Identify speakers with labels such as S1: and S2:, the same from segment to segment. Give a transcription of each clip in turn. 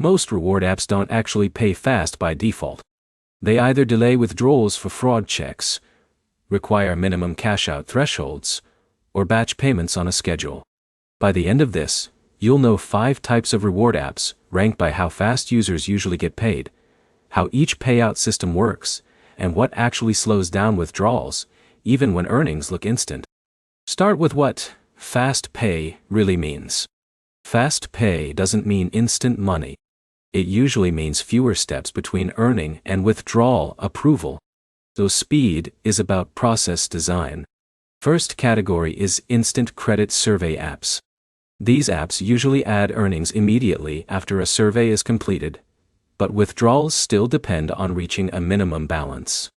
S1: Most reward apps don't actually pay fast by default. They either delay withdrawals for fraud checks, require minimum cash-out thresholds, or batch payments on a schedule. By the end of this, you'll know 5 types of reward apps, ranked by how fast users usually get paid, how each payout system works, and what actually slows down withdrawals, even when earnings look instant. Start with what fast pay really means. Fast pay doesn't mean instant money. It usually means fewer steps between earning and withdrawal approval. So speed is about process design. First category is instant credit survey apps. These apps usually add earnings immediately after a survey is completed, but withdrawals still depend on reaching a minimum balance.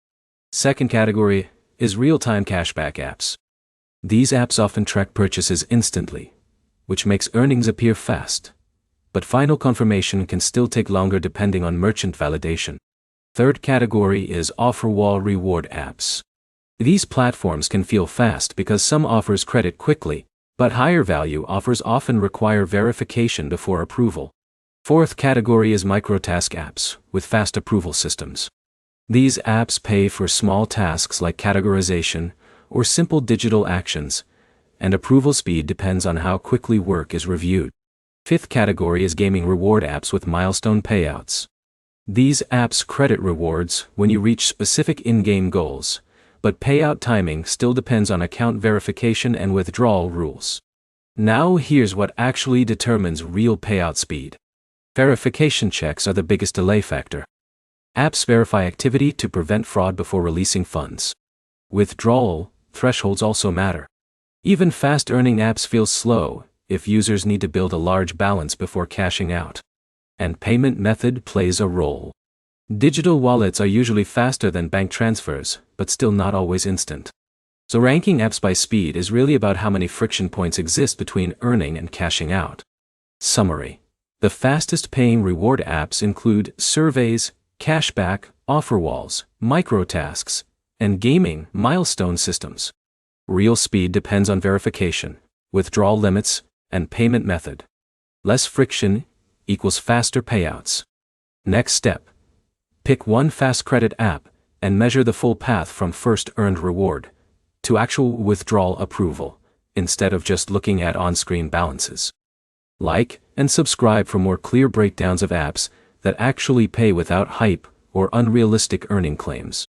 S1: Second category is real-time cashback apps. These apps often track purchases instantly, which makes earnings appear fast, but final confirmation can still take longer depending on merchant validation. Third category is offer wall reward apps. These platforms can feel fast because some offers credit quickly, but higher value offers often require verification before approval. Fourth category is microtask apps with fast approval systems. These apps pay for small tasks like categorization or simple digital actions, and approval speed depends on how quickly work is reviewed. Fifth category is gaming reward apps with milestone payouts. These apps credit rewards when you reach specific in-game goals, but payout timing still depends on account verification and withdrawal rules. Now here's what actually determines real payout speed. Verification checks are the biggest delay factor. Apps verify activity to prevent fraud before releasing funds. Withdrawal thresholds also matter. Even fast-earning apps feel slow if users need to build a large balance before cashing out. And payment method plays a role. Digital wallets are usually faster than bank transfers, but still not always instant. So ranking apps by speed is really about how many friction points exist between earning and cashing out. Summary. The fastest paying reward apps include surveys, cashback, offer walls, microtasks, and gaming milestone systems. Real speed depends on verification, withdrawal limits, and payment method. Less friction equals faster payouts. Next step. Pick one fast credit app and measure the full path from first earned reward to actual withdrawal approval, instead of just looking at on-screen balances. Like and subscribe for more clear breakdowns of apps that actually pay without hype or unrealistic earning claims.